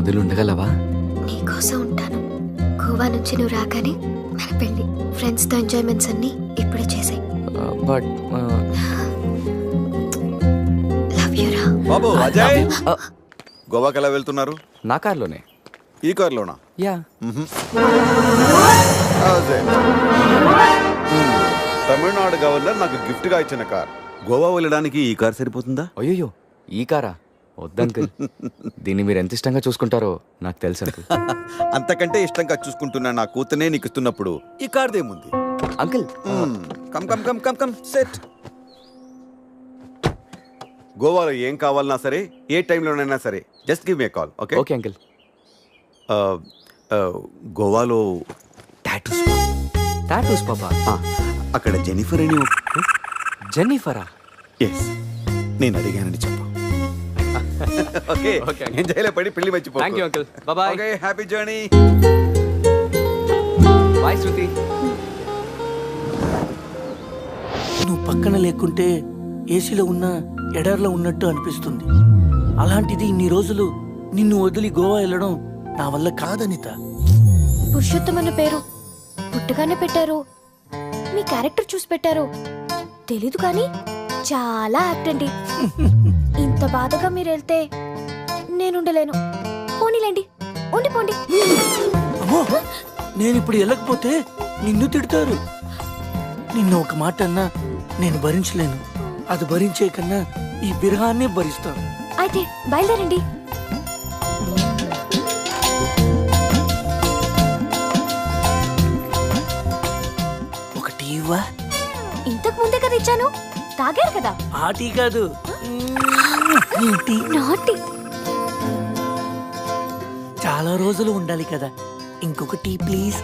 వదిలి ఉండగలవా? నీకోసం ఉంటాను. గోవా నుంచి నువ్వు రాగానే మన పెళ్లి. ఫ్రెండ్స్ తో ఎంజాయ్మెంట్స్ అన్ని ఇప్పుడే చేసాయి. బట్ లవ్ యూ రా. బాబు అజయ్, గోవాకి ఎలా వెళ్తున్నారు? నా కార్లోనే. ఈ కార్లోనా? యా. అజయ్, తమిళనాడు గవర్నర్ నాకు గిఫ్ట్ గా ఇచ్చిన కార్. గోవా వెళ్ళడానికి ఈ కార్ సరిపోతుందా? అయ్యో, ఈ కారా? వద్దంకుల్. దీన్ని మీరు ఎంత ఇష్టంగా చూసుకుంటారో నాకు తెలుసు అంకుల్. అంతకంటే ఇష్టంగా చూసుకుంటున్నా నా కూతునే నీకు ఇస్తున్నప్పుడు ఈ కార్దేముంది? Uncle come come come come come set. గోవాలో ఏం కావాలన్నా సరే, ఏ టైంలోనైనా సరే, just give me a call. Okay okay uncle. గోవాలో టాటూస్. టాటూస్ పాపా? అక్కడ జెనిఫర్ అని జెన్నిఫరా? ఎస్, నేను అడిగానని చెప్పు. Okay okay. ఎంజాయ్లో పడి పెళ్లి మర్చిపో. Thank you uncle. Bye. Okay, happy journey. Bye Shruti. నువ్వు పక్కన లేకుంటే ఏసీలో ఉన్న ఎడార్లో ఉన్నట్టు అనిపిస్తుంది. అలాంటిది ఇన్ని రోజులు నిన్ను వదిలి గోవా వెళ్ళడం నా వల్ల కాదనిత. పురుషోత్తం అన్న పేరు పుట్టగానే పెట్టారు. మీ క్యారెక్టర్ చూసి పెట్టారు తెలీదు కానీ చాలా యాక్ట్ అండి. ఇంత బాధగా మీరు వెళ్తే నేనుండలేను. పోనీలేండి, ఉండిపోండి. అమ్మో, నేను ఇప్పుడు వెళ్ళకపోతే నిన్ను తిడతారు. నిన్ను ఒక మాట అన్నా నేను భరించలేను. అది భరించే కన్నా ఈ బిరహాన్నే భరిస్తాను. అయితే బయలుదేరండి. ఒక టీవా? ఇంతకు ముందే కదా ఇచ్చాను, తాగారు కదా. ఆ టీ కాదు, ఈ టీ. నాటి చాలా రోజులు ఉండాలి కదా, ఇంకొక టీ ప్లీజ్.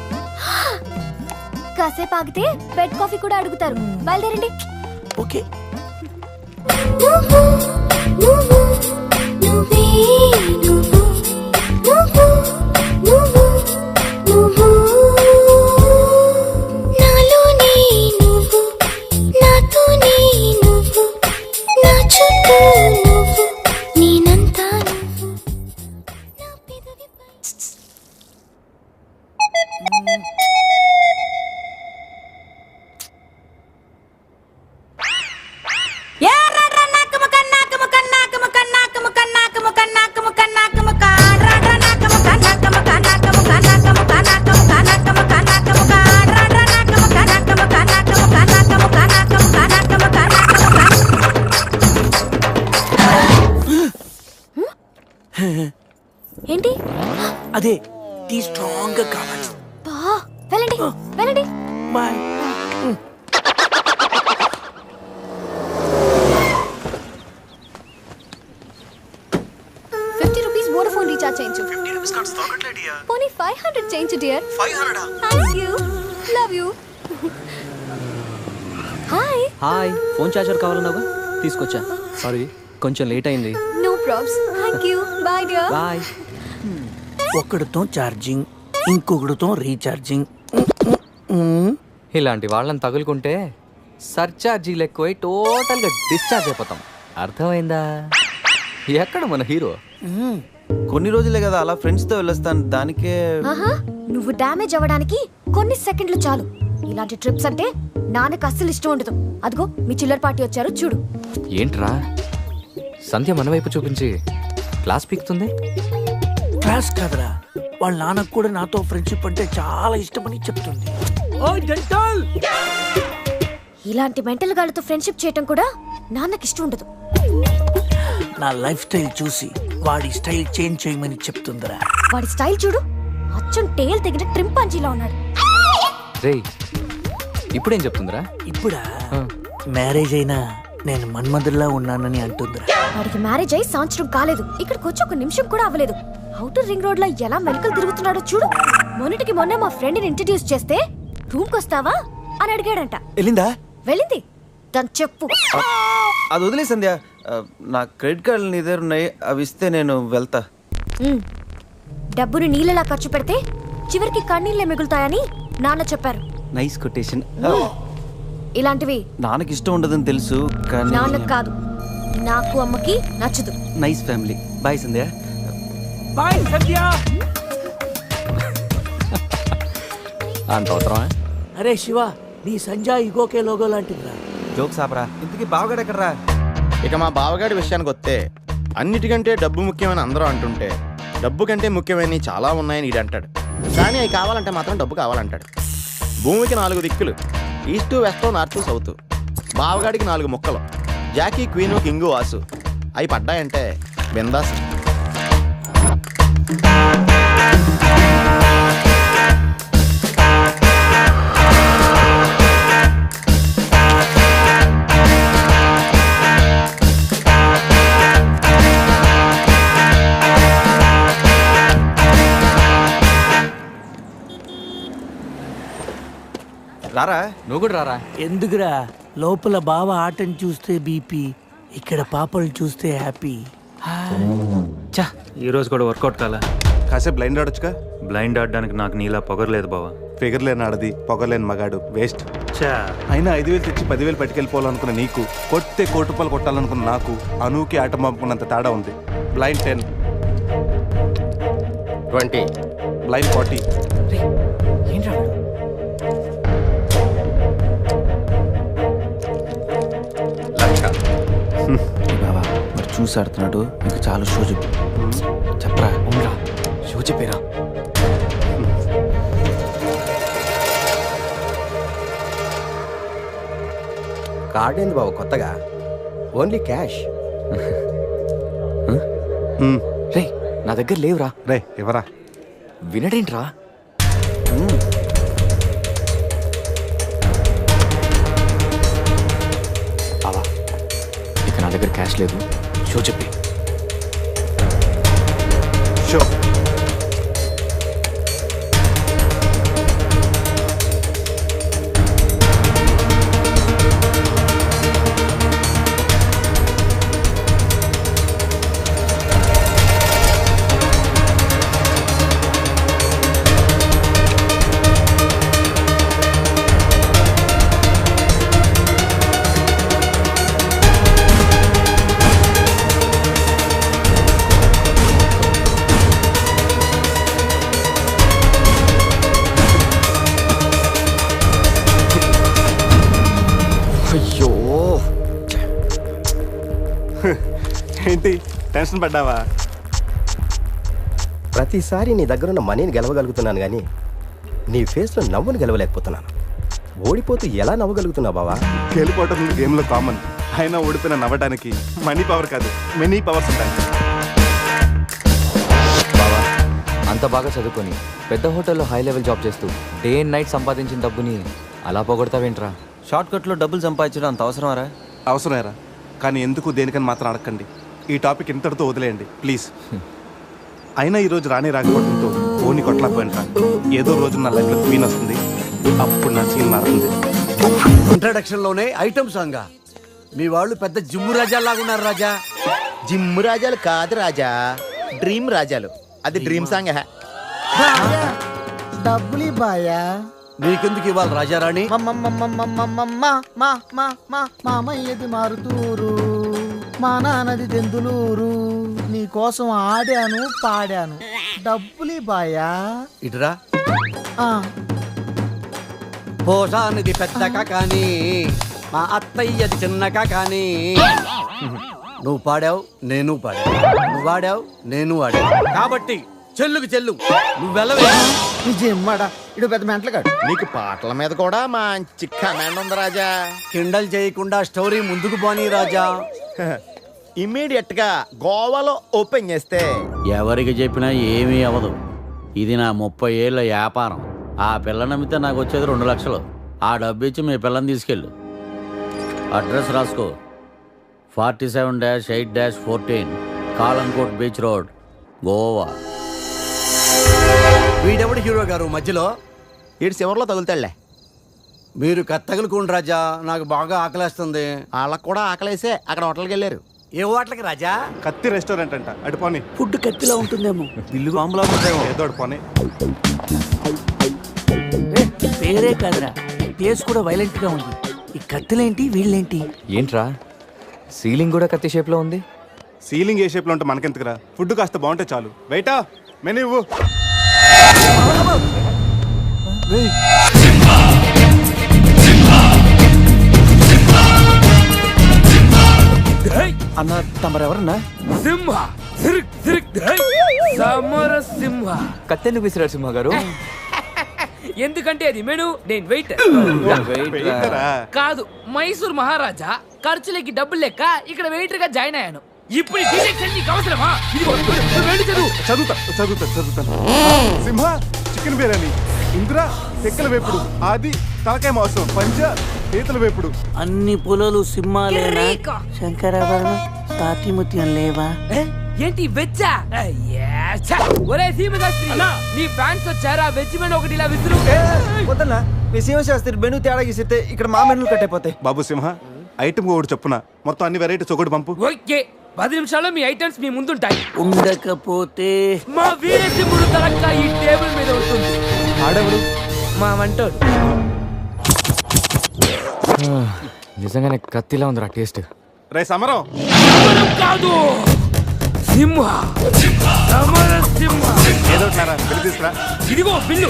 కాసేపు ఆగితే బెడ్ కాఫీ కూడా అడుగుతారు. బయలుదేరండి. ఓకే. ఏంటి? అదే టీ స్ట్రాంగ్ గా కావాలి. వెళ్ళండి వెళ్ళండి. బాయ్. ₹50 వోడాఫోన్ రీఛార్జ్ చేయించు. పోనీ 500 చేయించు dear. 500. Thank you, love you. Hi. Hi, phone charger కావాలన్నావా? తీసుకొచ్చా. సారీ, కొంచెం లేట్ అయింది. No probs. Thank you. Bye dear. Bye. ఒకడితో ఛార్జింగ్, ఇంకొకడితో రీఛార్జింగ్. ఇలాంటి వాళ్ళని తగులుకుంటే సర్చార్జీలు ఎక్కువై టోటల్గా డిశ్చార్జ్ అయిపోతాం. అర్థమైందా? ఎక్కడ మన హీరో? కొన్ని రోజులే కదా అలా ఫ్రెండ్స్ తో వెళ్ళొస్తాను. దానికే నువ్వు డ్యామేజ్ అవ్వడానికి కొన్ని సెకండ్లు చాలు. ఇలాంటి ట్రిప్స్ అంటే నాన్నకు అస్సలు ఇష్టం ఉండదు. అదిగో మీ చిల్లర పార్టీ వచ్చారు చూడు. ఏంట్రా సంధ్య మన వైపు చూపించి క్లాస్ పీకుతుంది? క్లాస్ కాదురా, వాళ్ళ నాన్నకు కూడా నాతో ఫ్రెండ్షిప్ అంటే చాలా ఇష్టమని చెప్తుంది. ఇలాంటి మెంటల్ గాళ్ళతో ఫ్రెండ్షిప్ చేయటం కూడా నాన్నకి ఇష్టం ఉండదు. నా లైఫ్ స్టైల్ చూసి వాడి స్టైల్ చేంజ్ చేయమని చెప్తుందిరా. వాడి స్టైల్ చూడు, అచ్చం టేల్ తెగిన ట్రింపాంజీలా ఉన్నాడు. రేయ్, ఇప్పుడేం చెప్తుందిరా? ఇప్పుడా? మ్యారేజ్ అయినా నేను మన్మధుల్లా ఉన్నానని అంటుందిరా. వాడికి మ్యారేజ్ అయి సంవత్సరం కాలేదు, ఇక్కడికి వచ్చి ఒక నిమిషం కూడా అవ్వలేదు. అవుటర్ రింగ్ రోడ్ లో ఎలా మెలికలు తిరుగుతున్నాడో చూడు. మొన్నటికి మొన్న మా ఫ్రెండ్ ని ఇంట్రడ్యూస్ చేస్తే రూమ్ కొస్తావా అని అడిగాడంట. వెళ్ళిందా? వెళ్ళింది. దాని చెప్పు. అది వదిలే సంధ్య, నా క్రెడిట్ కార్డులు నీ దగ్గర ఉన్నాయి, అవి ఇస్తే నేను వెళ్తా. డబ్బుని నీళ్ళలా ఖర్చు పెడితే చివరికి కన్నీళ్ళే మిగులుతాయని నాన్న చెప్పారు. Nice quotation. ఇలాంటివి నాన్నకి ఇష్టం ఉండదని తెలుసు కానీ నాన్నకు కాదు, నాకు అమ్మకి నచ్చదు. Nice family. బాయ్ సంధ్య. బాయ్ సంధ్య. అంత అవసరమా? అరే శివ, నీ సంజయ్ ఇగోకే లోగో లాంటిదిరా. జోక్స్ ఆపరా. ఇంతకీ బావగాడు ఎక్కడరా? ఇక మా బావగాడి విషయానికి వస్తే అన్నిటికంటే డబ్బు ముఖ్యమని అందరూ అంటుంటే డబ్బు కంటే ముఖ్యమైనవి చాలా ఉన్నాయని ఈడు అంటాడు. కానీ అవి కావాలంటే మాత్రం డబ్బు కావాలంటాడు. భూమికి 4 దిక్కులు, ఈస్ట్ వెస్ట్ నార్త్ సౌత్. బావగాడికి 4 ముక్కలు, జాకీ క్వీను కింగు వాసు. అవి పడ్డాయంటే బిందాస్. రారా. నువ్వు కూడా రారా. ఎందుకురా, లోపల బావ ఆటను చూస్తే బీపీ, ఇక్కడ పాపలు చూస్తే హ్యాపీ. చా, ఈ రోజు కూడా వర్కౌట్ కాలా. కాసేపు బ్లైండ్ ఆడొచ్చుగా. బ్లైండ్ ఆడడానికి నాకు నీలా పొగరలేదు బావా. ఫిగర్ లేని ఆడది, పొగలేని మగాడు, వేస్ట్. చా, అయినా 5,000 తెచ్చి 10,000 పట్టుకెళ్ళిపోవాలనుకున్న నీకు, కొట్టే కోటి రూపాయలు కొట్టాలనుకున్న నాకు, అనూకి ఆట పంపుకున్నంత తేడా ఉంది. Blind 10, 20, blind 40. ఏంట్రా వాడు? బావా మరి చూసి ఆడుతున్నాడు, ఇంకా చాలా షో చెప్పు. చెప్పరా. అవునరా, షో చెప్పేరా. కార్డ్ ఏంది బావ కొత్తగా? Only cash. రే, నా దగ్గర లేవురా. రే ఎవరా? వినడేంట్రా? బావా, ఇక నా దగ్గర క్యాష్ లేదు. షో చెప్పి. షో. అయ్యో, ఏంటి టెన్షన్ పడ్డావా? ప్రతిసారి నీ దగ్గరున్న మనీని గెలవగలుగుతున్నాను కానీ నీ ఫేస్లో నవ్వును గెలవలేకపోతున్నాను. ఓడిపోతూ ఎలా నవ్వగలుగుతున్నావు బావా? గెలిపోవటం గేమ్లో కామన్. అయినా ఓడిపోయిన నవ్వడానికి మనీ పవర్ కాదు, మెనీ పవర్స్ ఉంటాయి. బావా, అంత బాగా చదువుకొని పెద్ద హోటల్లో హై లెవెల్ జాబ్ చేస్తూ డే అండ్ నైట్ సంపాదించిన డబ్బుని అలా పోగొడతావేంట్రా? షార్ట్ కట్లో డబ్బులు సంపాదించడం అంత అవసరమారా? అవసరమేరా, కానీ ఎందుకు దేనికని మాత్రం అడగండి. ఈ టాపిక్ ఇంతటితో వదిలేయండి ప్లీజ్. అయినా ఈరోజు రానే రాకపోవడంతో ఓని కొట్టలేకపోయినరా. ఏదో రోజు నా లైఫ్లో క్వీన్ వస్తుంది, అప్పుడు నా సీన్ మారుతుంది. ఇంట్రడక్షన్ లోనే ఐటమ్ సాంగ్. మీ వాళ్ళు పెద్ద జిమ్ము రాజాలాగా ఉన్నారు రాజా. జిమ్ రాజాలు కాదు రాజా, డ్రీమ్ రాజాలు. అది డ్రీమ్ సాంగ్. డబ్బులి బాయా. నీకెందుకు ఇవ్వాలి రాజారాణి? మామయ్యది మారుతూరు, మా నాన్నది దెందులూరు, నీ కోసం ఆడాను పాడాను, డబ్బులి బాయా. ఇటురా. పోసానిది పెద్దక కానీ మా అత్తయ్యది చిన్నక కానీ. నువ్వు పాడావు, నేను పాడావు. నువ్వు వాడావు, నేను వాడావు. కాబట్టి చెల్లుకి చెల్లు, నువ్వెళ్ళవే. నిజమ్మడా, ఇడు పెద్ద మెంటలుగాడు. నీకు పాటల మీద కూడా మంచి కమాండ్ ఉంది రాజా. కిండల్ చేయకుండా స్టోరీ ముందుకు పోనీ రాజా. ఇమ్మీడియట్ గా గోవాలో ఓపెన్ చేస్తే ఎవరికి చెప్పినా ఏమీ అవ్వదు. ఇది నా 30 ఏళ్ళ వ్యాపారం. ఆ పిల్ల నమ్మితే నాకు వచ్చేది 2 లక్షలు. ఆ డబ్బు ఇచ్చి మీ పిల్లని తీసుకెళ్ళు. అడ్రస్ రాసుకో. 47-8-14 కాలంకోట్ బీచ్ రోడ్, గోవా. వీడెవడు హీరో గారు మధ్యలో? ఈడు చివరిలో తగులుతాడులే. మీరు కత్తగలుకోండి రాజా, నాకు బాగా ఆకలేస్తుంది. వాళ్ళకు కూడా ఆకలేసే అక్కడ హోటల్కి వెళ్ళారు. ఏ హోటల్కి రాజా? కత్తి రెస్టారెంట్ అంట, అడిపోని. ఫుడ్ కత్తిలా ఉంటుందేమో. బిల్లు బాంబులా ఉంటాయేమో. ఏదో అడిపోని. పేరే కాదురా, ప్లేస్ కూడా వైలెంట్ గా ఉంది. ఈ కత్తులేంటి, వీళ్ళేంటి? ఏంట్రా, సీలింగ్ కూడా కత్తి షేప్లో ఉంది. సీలింగ్ ఏ షేప్లో ఉంటే మనకెందుకురా, ఫుడ్ కాస్త బాగుంటే చాలు. వెయిటా మెనూ ఇవ్వు. అన్న తమరెవరన్నా? సింహ సమర సింహ. కత్తెందుకు విసిరారు సింహ గారు? ఎందుకంటే అది మెను, నేను వెయిట్ కాదు. మైసూర్ మహారాజా ఖర్చులకి డబ్బులు లెక్క ఇక్కడ వెయిటర్ గా జాయిన్ అయ్యాను. ఇప్పుడు నీకు అవసరమా? చదువుతాను. సింహ చికెన్ బిర్యానీ, ఇంద్ర తెక్కల వేపుడు, ఆది తలకాయ మాంసం, పంజ పీతల వేపుడు. అన్ని పొలాలు సింహాలేనా? శంకరాభరణం తాతిముత్యం లేవా? ఏంటి వెచ్చా? ఒరే సీమశాస్త్రి, నీ ఫ్యాన్స్ వచ్చారా? వెజ్ మెను ఒకటి ఇలా విసురు. వద్దన్నా, మీ సీమశాస్త్రి మెను తేడా గీసితే ఇక్కడ మా మెనూ కట్టయిపోతాయి. బాబు సింహ, ఐటమ్ ఒకటి చెప్పున మొత్తం అన్ని వెరైటీస్ ఒకటి పంపు. ఓకే, 10 నిమిషాల్లో మీ ఐటమ్స్ మీ ముందుంటాయి. ఉండకపోతే మా వీరసింహుడు తలక్క ఈ టేబుల్ మీద ఉంటుంది. ఆడవుడు మా వంటోడు. నిజంగానే కత్తిలా ఉందిరా టేస్ట్. రే సమరం కాదు, సింహ సమర సింహ. ఏదో బిల్లు తీసుకురా. ఇదిగో బిల్లు.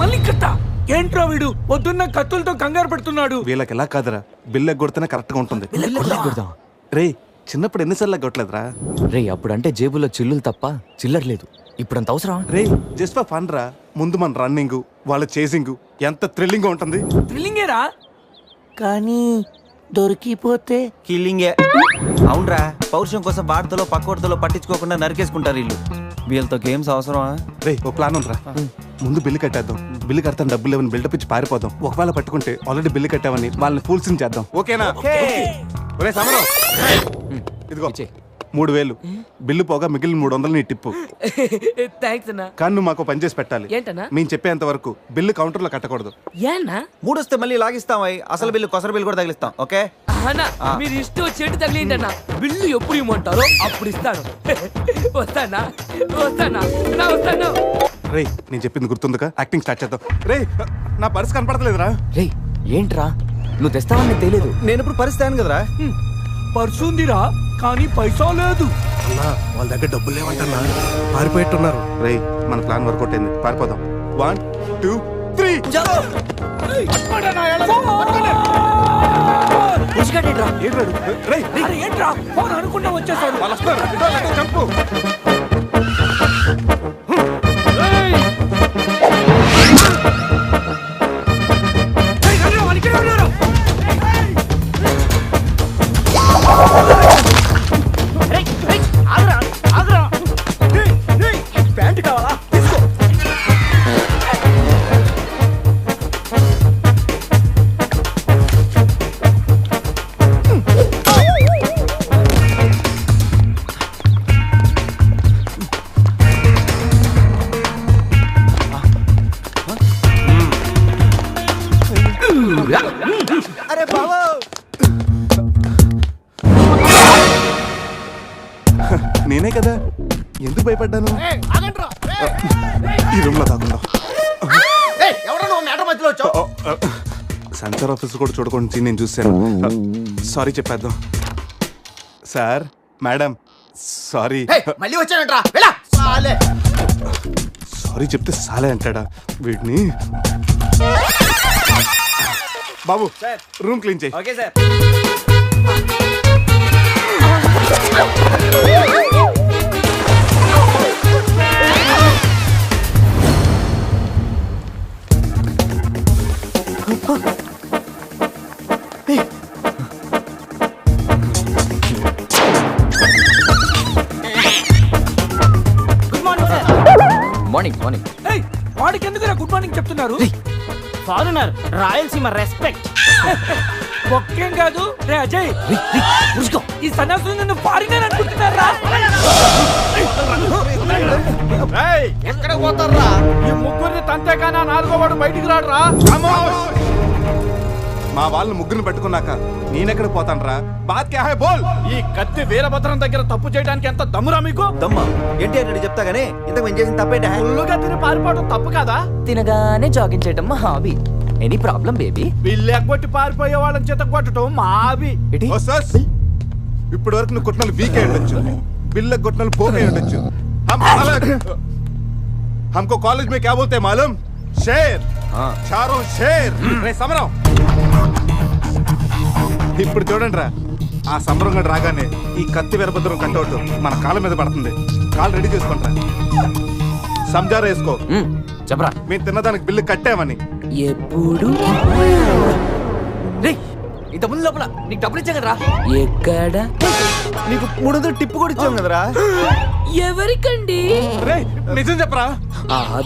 మళ్ళీ కట్ట. ఏంట్రా వీడు పొద్దున్న కత్తులతో కంగారు పెడుతున్నాడు? వీళ్ళకి ఎలా కాదురా, బిల్లు ఎగ్గొడితేనే కరెక్ట్ గా ఉంటుంది. రే చిన్నప్పుడు ఎన్నిసార్లు ఎగ్గొట్టలేదురా? రే అప్పుడంటే జేబులో చిల్లులు తప్ప చిల్లర లేదు. ఇప్పుడు అంత అవసరం? రే జస్ట్ ఫర్ ఫన్ రా. ముందు మన రన్నింగ్, వాళ్ళ చేసింగ్ ఎంత థ్రిల్లింగ్ గా ఉంటుంది. థ్రిల్లింగేరా, కానీ దొరికిపోతే కిల్లింగే. అవునరా, పౌరుషం కోసం వార్తలో పక్కోడతలో పట్టించుకోకుండా నరికేసుకుంటారు వీళ్ళు. వీళ్ళతో గేమ్స్ అవసరమా? రే ఒక ప్లాన్ ఉందిరా. ముందు బిల్లు కట్టేద్దాం. బిల్లు కడతాను డబ్బులు లేవని బిల్డప్ ఇచ్చి పారిపోదాం. ఒకవేళ పట్టుకుంటే ఆల్రెడీ బిల్లు కట్టామని వాళ్ళని ఫూల్సింగ్ చేద్దాం. ఓకేనా? ఒరే సమరం, ఇదిగో 3000 బిల్లు పోగా మిగిలిన 300 నీ టిప్పు. థ్యాంక్స్ అన్నా. కానీ నువ్వు మాకు పని చేసి పెట్టాలి. ఏంటన్నా? మేము చెప్పేంత వరకు బిల్లు కౌంటర్ లో కట్టకూడదు. ఏనా? 3 వస్తే మళ్ళీ లాగిస్తాం. అసలు బిల్లు కొసర బిల్లు కూడా తగిలిస్తాం. ఓకే అన్నా, మీరు ఇష్టం వచ్చేట్టు తగిలిండి అన్న. బిల్లు ఎప్పుడు ఇమ్మంటారో అప్పుడు ఇస్తాను. వస్తానా? రే నేను చెప్పింది గుర్తుందిగా? యాక్టింగ్ స్టార్ట్ చేద్దాం. రే నా పర్స్ కనపడతలేదురా. రే ఏంట్రా నువ్వు తెస్తావని తెలియదు. నేను ఇప్పుడు పరిస్థితి కదరా. పర్సు ఉందిరా, కానీ పైసా లేదు. వాళ్ళ దగ్గర డబ్బులు లేవంటన్నా, పారిపోయేట్టున్నారు. రే మన ప్లాన్ వర్కౌట్ అయింది, పారిపోదాం. 1 2 3 ఏంట్రా ఫోన్ అనుకుంటా వచ్చేసారు. వాళ్ళు వస్తారు. చంపు. ప్యాంట్ కావాలా? తీసుకో. అరే బావో, నేనే కదా, ఎందుకు భయపడ్డాను? ఈ రూమ్ లో కాకుండా సెన్సార్ ఆఫీస్ కూడా చూడకుండా నేను చూశాను. సారీ చెప్పేద్దాం. Sir madam sorry. మళ్ళీ వచ్చానంట్రా. సారీ చెప్తే సాలే అంటాడా వీడిని? బాబు రూమ్ క్లీన్ చేయి. Okay sir. Morning morning. వాడికి ఎందుకు గుడ్ మార్నింగ్ చెప్తున్నారు? Foreigner, Rayalaseema respect. ఒక్కేం కాదు. రే అజయ్, ఈ సన్యాసులు నన్ను ఫారినర్ అనుకుంటున్నారా? ఎక్కడ పోతారా? ఈ ముగ్గురిని తంతేకానా 4వ వాడు బయటికి రాడురా. మా వాళ్ళని ముగ్గురిని పెట్టుకున్నాక నేనెక్కడ పోతాను రా? బాత్ క్యా హై బోల్. ఈ కత్తి వీరభద్రం దగ్గర తప్పు చేయడానికి ఎంత దమ్మురా మీకు? దమ్మా ఏంటి అని చెప్తా గానీ ఇంతకు మేము చేసిన తప్పేంటి? ఫుల్లుగా తిని పారిపోవడం తప్పు కాదా? తినగానే జాగింగ్ చేయటం మా హాబీ. Any problem baby? వీళ్ళు ఎగ్గొట్టి పారిపోయే వాళ్ళని చేత కొట్టడం మా హాబీ. ఇప్పటి వరకు నువ్వు కొట్టిన వీక్ అయి ఉండొచ్చు, బిల్ల కొట్టిన పోక్ అయి ఉండొచ్చు. हमको कॉलेज में क्या बोलते हैं मालूम? शेर. चारों शेर. రే సమరం. ఇప్పుడు చూడండి రా, ఆ సమరం గడు రాగానే ఈ కత్తి వీరభద్రం కట్అవుట్ మన కాళ్ళ మీద పడుతుంది. కాళ్ళు రెడీ చేసుకుంటా. సంజారా వేసుకో. చెప్పరా, మేము తిన్నదానికి బిల్లు కట్టామని. ఎప్పుడు ఇంత ముందు లోపల నీకు డబ్బులు ఇచ్చా కదరా? ఎక్కడ? నీకు 300 టిప్పు కూడా ఇచ్చాం కదరా. ఎవరికండి? నిజం చెప్పరా?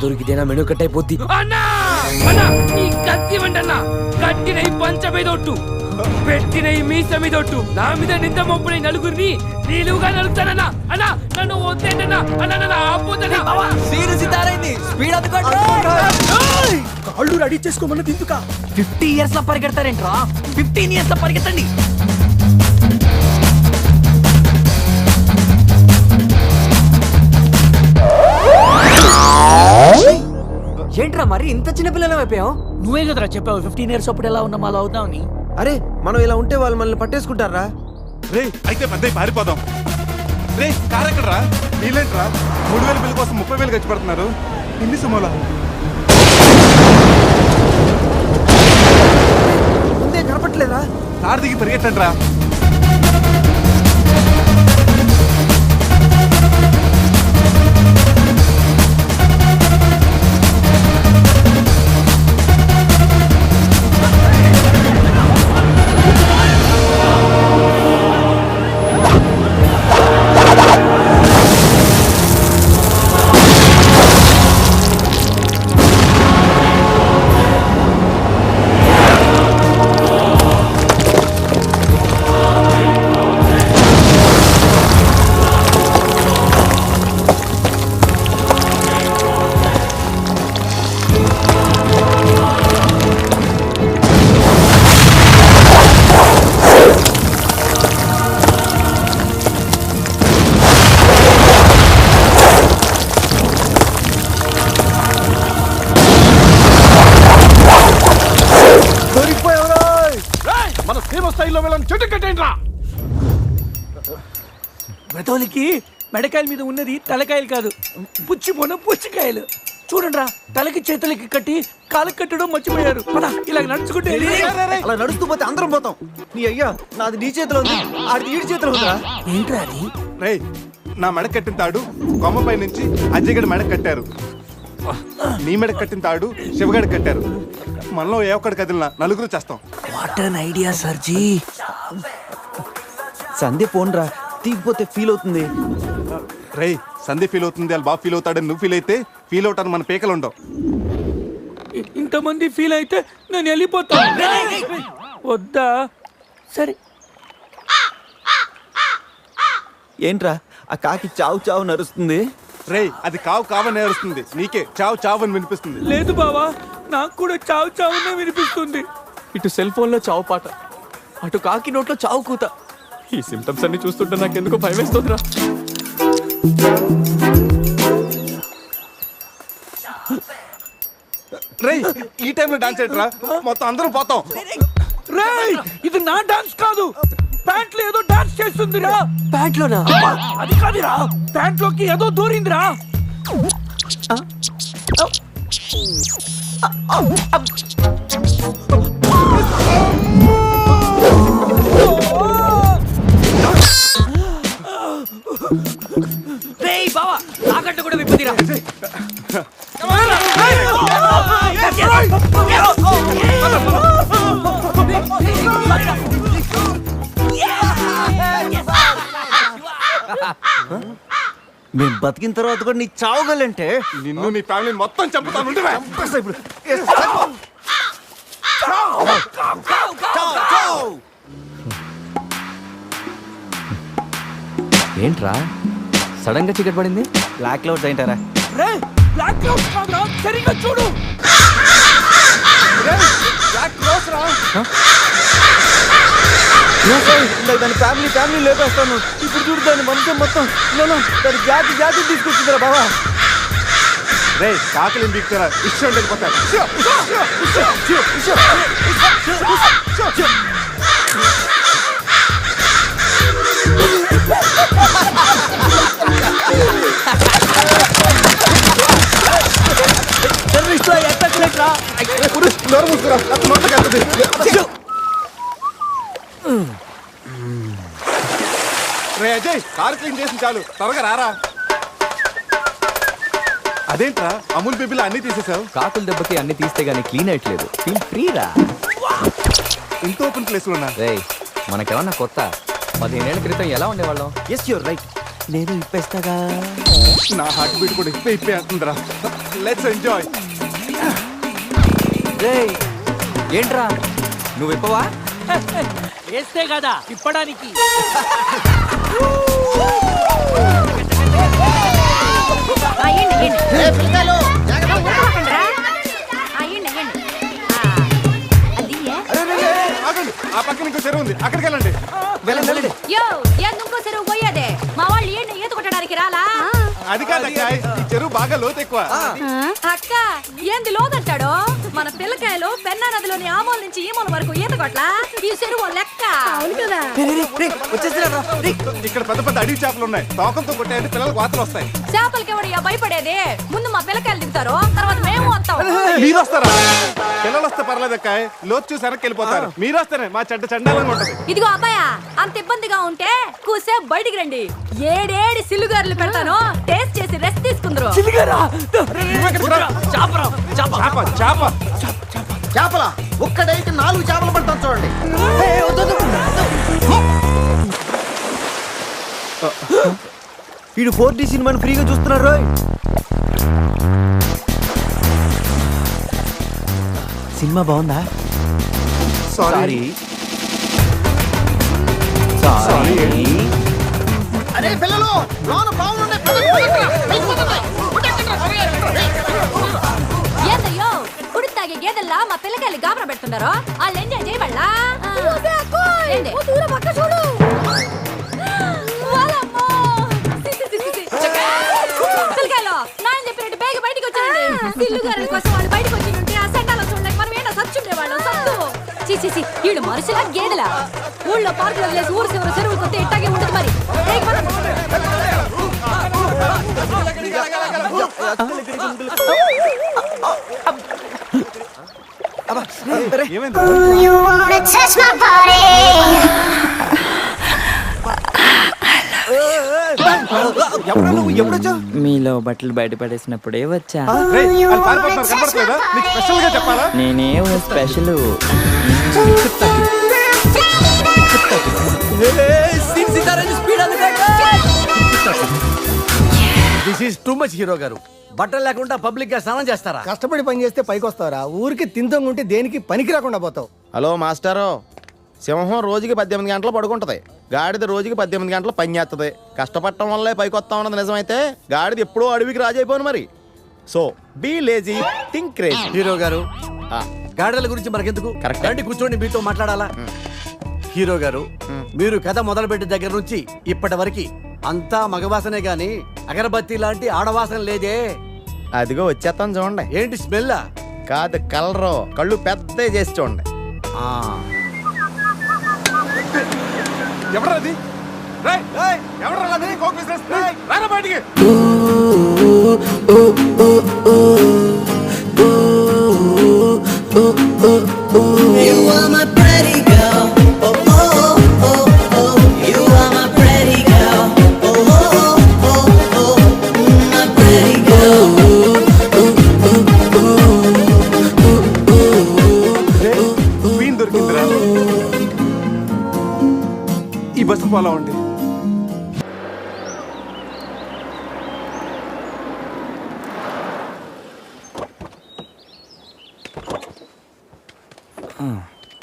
దొరికితేనా మెను కట్ అయిపోద్ది. అన్నా అన్నా నీ కత్తి వంటన్నా, కట్టిన ఈ పంచ మీద ఒట్టు, పెట్టిన ఈ మీస మీద ఒట్టు, నా మీద నింద మొప్పుని నలుగురిని నీలుగా నలుగుతానన్నా. అన్నా నన్ను వద్దేంటన్నా, అన్నా నన్ను ఆపోతన్నా. స్పీడ్ అందుకోండి. కాళ్ళు రెడీ చేసుకోమన్నది ఎందుక? 50 years లో పరిగెడతారేంట్రా? 15 years లో పరిగెత్తండి. ఏంట్రా మరి ఇంత చిన్న పిల్లలు అయిపోయావు? నువ్వే కదరా చెప్పావు 15 years అప్పుడు ఎలా ఉన్నాం అలా అవుతామని. అరే మనం ఇలా ఉంటే వాళ్ళు మనల్ని పట్టేసుకుంటారా? రే అయితే పెద్ద పారిపోదాం. రే కారు ఎక్కడరా? నీళ్ళేంట్రా 3000 బిల్లు కోసం 30,000 ఖర్చు పెడుతున్నారు. ఎన్ని సుమోలా? ముందే కనపట్లేదా? కారు దిగి పరిగెట్టండి రా. బ్రతోలికి మెడకాయల మీద ఉన్నది తలకాయలు కాదు, పుచ్చిపోన పుచ్చికాయలు. చూడండిరా, తలకి చేతులకి కట్టి కాళ్ళకి కట్టడం మర్చిపోయారు. ఇలా నడుచుకుంటే అలా నడుస్తూ పోతే అందరం పోతాం. నీ అయ్యా నాది నీ చేతిలో ఉంది, ఆడి ఈడి చేతిలో ఉందిరా. ఏంట్రా అది? రే నా మెడ కట్టిన తాడు కొమ్మపై నుంచి అజ్జగడి మెడ కట్టారు. నీ మెడ కట్టిన తాడు శివగడి కట్టారు. మనలో ఏ ఒక్కడి కదిలినా నలుగురు చేస్తాం. వాట్ అన్ ఐడియా సర్జీ. సంధ్య పోన్రా, తీగిపోతే ఫీల్ అవుతుంది. రే సంధ్య ఫీల్ అవుతుంది, వాళ్ళు బాగా ఫీల్ అవుతాడని నువ్వు ఫీల్ అయితే ఫీల్ అవుతాను మన పేకలు ఉండవు. ఇంతమంది ఫీల్ అయితే నేను వెళ్ళిపోతా. వద్దా? సరే. ఏంట్రా ఆ కాకి చావు చావు నరుస్తుంది? రే అది కావు కావని నేరుస్తుంది, నీకే చావు చావు అని వినిపిస్తుంది. లేదు బావా, నాకు కూడా చావు చావునే వినిపిస్తుంది. ఇటు సెల్ ఫోన్ లో చావు పాట, అటు కాకి నోట్లో చావు కూత. ఈ సిమ్టమ్స్ అన్ని చూస్తుంటే నాకెందుకో భయం వేస్తుందిరా. రే ఈ టైంలో డాన్స్ ఏంట్రా? మొత్తం అందరం పోతాం. రే ఇది నా డాన్స్ కాదు, ప్యాంట్ లో ఏదో డాన్స్ చేస్తుందిరా. ప్యాంట్ లోనా? అది కాదురా, ప్యాంట్ లోకి ఏదో దూరిందిరా. రేయ్ బావా, తాకట్టు కూడా విప్పుదిరా. మేము బతికిన తర్వాత కూడా నీ చావుగలంటే నిన్ను నీ ఫ్యామిలీ మొత్తం చంపుతాను. ఏంట్రా సడన్ గా చీకటి పడింది? బ్లాక్ క్లౌడ్స్ ఏంటారా? రే బ్లాక్ క్లౌడ్స్ కాదురా, సరిగ్గా చూడు. దాని ఫ్యామిలీ లేపేస్తాను. ఇప్పుడు చూడు దాని వంశం మొత్తం దాని జాతి తీసుకొచ్చిందిరా బావా. రే కాకలి దిక్కుతారా, ఇష్టం వెళ్ళిపోతారు. నోరు మూసుకురా లేకపోతే నోట్లోకి వెళ్తుంది. రే అజయ్, కారు క్లీన్ చేసి చాలు, త్వరగా రారా. అదేంట్రా అమూల్ బేబీలో అన్ని తీసేసావు? కాకుల దెబ్బకి అన్ని తీస్తే గానీ క్లీన్ అయ్యట్లేదు. ఫీల్ ఫ్రీ రా. ఇంత ఓపెన్ ప్లేస్ ఉన్నా రేయ్, మనకేమన్నా కొత్త? 15 ఏళ్ల క్రితం ఎలా ఉండేవాళ్ళం? ఎస్ యూర్ రైట్, నేను ఇప్పేస్తాగా. నా హార్ట్ బీట్ కూడా ఇప్పే అంటుందిరా. Let's enjoy. రేయ్, ఏంట్రా నువ్వు ఇప్పవా? వేస్తే కదా ఇప్పడానికి. ఆగండి, ఆ పక్కన ఇంకో చెరువు ఉంది, అక్కడికి వెళ్ళండి. వెళ్ళండి. ఇంకో చెరువు పోయేదే మా వాళ్ళు ఏంటి ఈత కొట్టడానికి రాలా? అది కాదక్క, ఈ చెరువు బాగా లోతు ఎక్కువ. అక్క ఏంది లోదంటాడు? మన పిల్లకాయలు పెన్నా నదిలోని ఆ మూల నుంచి ఈ మూల వరకు ఈత కొట్లా. ఈ చెరువు లెక్క. అవును కదా. ఇక్కడ పెద్ద పెద్ద అడవి చేపలు ఉన్నాయి, తోకంతో కొట్టాయంటే పిల్లలకు వాతలు వస్తాయి. చేపలకి ఎవడయ్యా భయపడేది? ముందు మా పిల్లకాయలు దిగుతారు, తర్వాత మేము వస్తాం. మీరు వస్తారా? పిల్లలు వస్తే పర్లేదక్క, లోతు చూసి వెనక్కి వెళ్ళిపోతారు. మీరు వస్తేనే మా చెడ్డ చండాలంగా ఉంటది. ఇదిగో అబ్బాయా, అంత ఇబ్బందిగా ఉంటే కూసేపు బయటికి రండి. 7 సిల్లుగారులు పెడతాను, టేస్ట్ చేసి రెస్ట్ తీసుకుందరు. చేపల ఒక్కడైతే 4 చేపలు పడతాను చూడండి. వీడు 4D సినిమాని ఫ్రీగా చూస్తున్నారు. సినిమా బాగుందా? సారీ. అరే పిల్లలు, లోన బాగుండే ఏందయ్యో కుడి తాగే గేదెల్లా మా పిల్లకాయలు గాబరా పెడుతున్నారు. వాళ్ళు ఎంజాయ్ చేయబడలా? పిల్లకాయలు నాయన చెప్పినట్టు బేగ బయటికి వచ్చారండి. సిల్లుగారుల కోసం వాళ్ళు బయటకు వచ్చి ఉంటే ఆ సెంటాలో చూడలేక మనం ఏంటో సచ్చుండేవాళ్ళం. సత్తు చీచి వీళ్ళు మనుషులా గేదెలా? ఊళ్ళో పార్కులు వదిలేసి ఊరు చివరి చెరువులు కొత్త ఇట్టాగే ఉంటుంది మరి. మీలో బట్టలు బయట పడేసినప్పుడే వచ్చా. నేనేం special. This is too much hero గారు. బట్టలు లేకుండా పబ్లిక్ గా స్నానం చేస్తారా? కష్టపడి పని చేస్తే పైకి వస్తారా? ఊరికి తింతం ఉంటే దేనికి పనికి రాకుండా పోతావు. హలో మాస్టారు, సింహం రోజుకి 18 గంటలు పడుకుంటది, గాడిద రోజుకి 18 గంటలు పని చేస్తుంది. కష్టపడటం వల్లే పైకి వస్తా ఉన్నది నిజమైతే గాడిద ఎప్పుడో అడవికి రాజైపోను మరి. So be lazy, think crazy. Hero గారు, గాడిదల గురించి మనకెందుకు? కరెక్ట్. రండి కూర్చోండి, మీతో మాట్లాడాలా. హీరో గారు, మీరు కథ మొదలుపెట్టిన దగ్గర నుంచి ఇప్పటి వరకు అంతా మగవాసనే గాని అగరబత్తి లాంటి ఆడవాసన లేదే. అదిగో వచ్చేస్తాను చూడండి. ఏంటి స్మెల్? కాదు కలరు, కళ్ళు పెద్ద చేసి చూడండి. ఎవరది? ఎవరది? బయటికి You are my pretty girl. Oh oh oh oh. You are my pretty girl. Oh oh oh oh. My pretty girl. Queen దొరికిందిరా. ఈ బస్సు పోలా ఉండి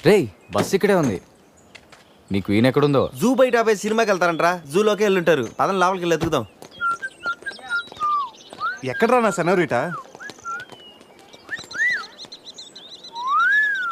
రేయ్, బస్ ఇక్కడే ఉంది. నీ క్వీన్ ఎక్కడుందో? జూ బయట ఆపే సినిమాకి వెళ్తారంట్రా. జూలోకి వెళ్ళుంటారు. పదం లోపలికి వెళ్ళి ఎత్తుకుదాం. ఎక్కడరా నా సెనోరిటా?